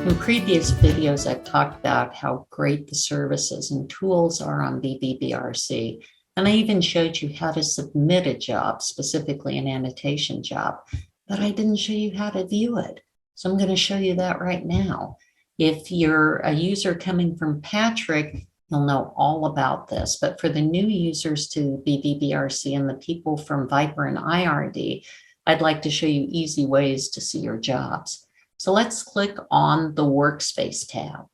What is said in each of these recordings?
In previous videos, I've talked about how great the services and tools are on BV-BRC, and I even showed you how to submit a job, specifically an annotation job, but I didn't show you how to view it. So I'm going to show you that right now. If you're a user coming from Patrick, you'll know all about this, but for the new users to BV-BRC and the people from Viper and IRD, I'd like to show you easy ways to see your jobs. So let's click on the Workspace tab.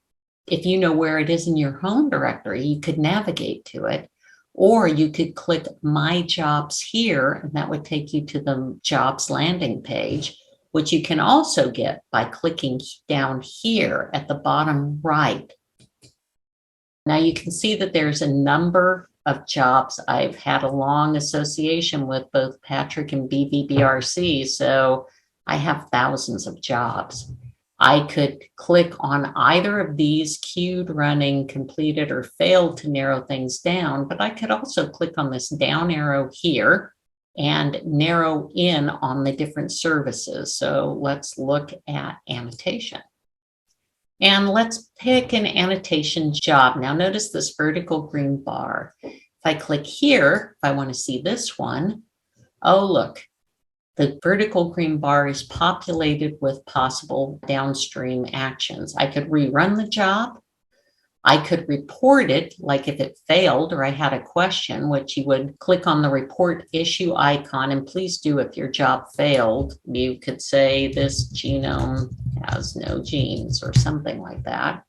If you know where it is in your home directory, you could navigate to it, or you could click My Jobs here, and that would take you to the Jobs landing page, which you can also get by clicking down here at the bottom right. Now you can see that there's a number of jobs. I've had a long association with both Patrick and BV-BRC, so I have thousands of jobs. I could click on either of these queued, running, completed, or failed to narrow things down, but I could also click on this down arrow here and narrow in on the different services. So let's look at annotation. And let's pick an annotation job. Now notice this vertical green bar. If I click here, if I want to see this one, oh look, the vertical green bar is populated with possible downstream actions. I could rerun the job. I could report it, like if it failed or I had a question, which you would click on the report issue icon. And please do, if your job failed, you could say this genome has no genes or something like that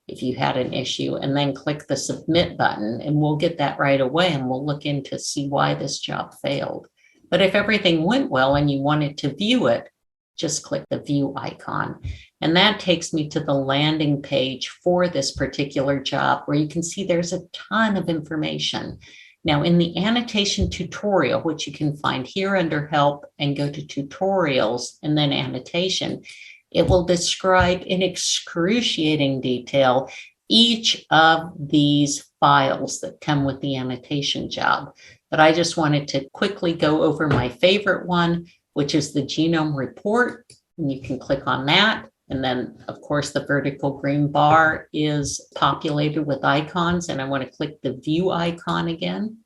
if you had an issue, and then click the submit button, and we'll get that right away and we'll look in to see why this job failed. But if everything went well and you wanted to view it, just click the view icon. And that takes me to the landing page for this particular job, where you can see there's a ton of information. Now in the annotation tutorial, which you can find here under help and go to tutorials and then annotation, it will describe in excruciating detail each of these files that come with the annotation job. But I just wanted to quickly go over my favorite one, which is the genome report. And you can click on that. And then, of course, the vertical green bar is populated with icons. And I want to click the view icon again.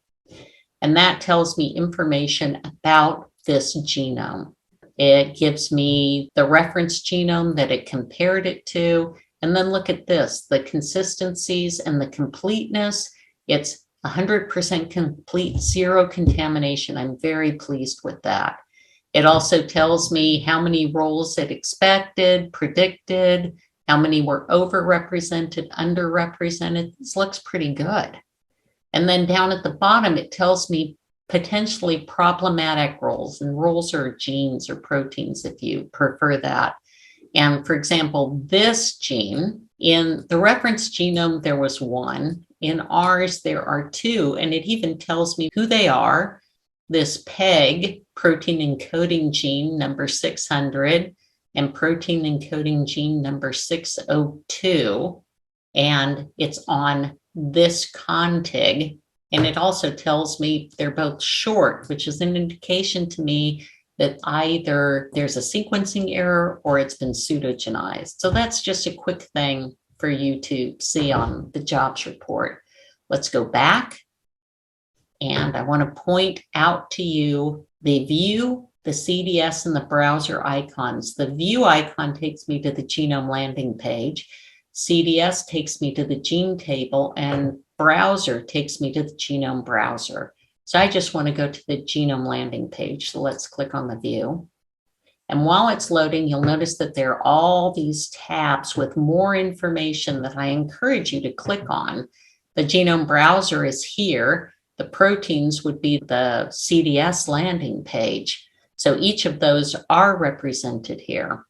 And that tells me information about this genome. It gives me the reference genome that it compared it to. And then look at this, the consistencies and the completeness. It's 100% complete, zero contamination. I'm very pleased with that. It also tells me how many roles it expected, predicted, how many were overrepresented, underrepresented. This looks pretty good. And then down at the bottom, it tells me potentially problematic roles, and roles are genes or proteins if you prefer that. And for example, this gene, in the reference genome, there was one. In ours, there are two, and it even tells me who they are. This PEG, protein encoding gene number 600, and protein encoding gene number 602, and it's on this contig. And it also tells me they're both short, which is an indication to me that either there's a sequencing error or it's been pseudogenized. So that's just a quick thing for you to see on the jobs report. Let's go back. And I want to point out to you the view, the CDS, and the browser icons. The view icon takes me to the genome landing page. CDS takes me to the gene table, and browser takes me to the genome browser. So I just want to go to the genome landing page. So let's click on the view. And while it's loading, you'll notice that there are all these tabs with more information that I encourage you to click on. The genome browser is here. The proteins would be the CDS landing page. So each of those are represented here.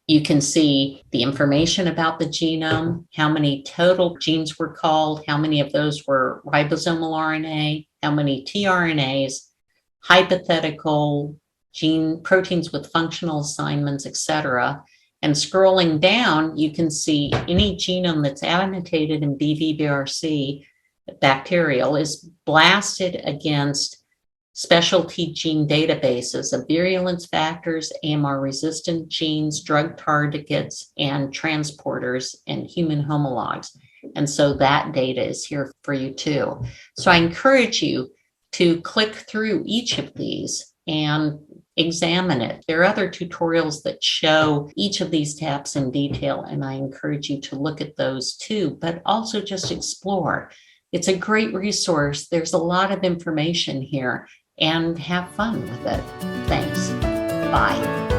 You can see the information about the genome, how many total genes were called, how many of those were ribosomal RNA, how many tRNAs, hypothetical gene proteins with functional assignments, etc. And scrolling down, you can see any genome that's annotated in BV-BRC, bacterial, is blasted against specialty gene databases of virulence factors, AMR-resistant genes, drug targets, and transporters, and human homologs. And so that data is here for you too. So I encourage you to click through each of these and examine it. There are other tutorials that show each of these tabs in detail, and I encourage you to look at those too, but also just explore. It's a great resource. There's a lot of information here, and have fun with it. Thanks. Bye.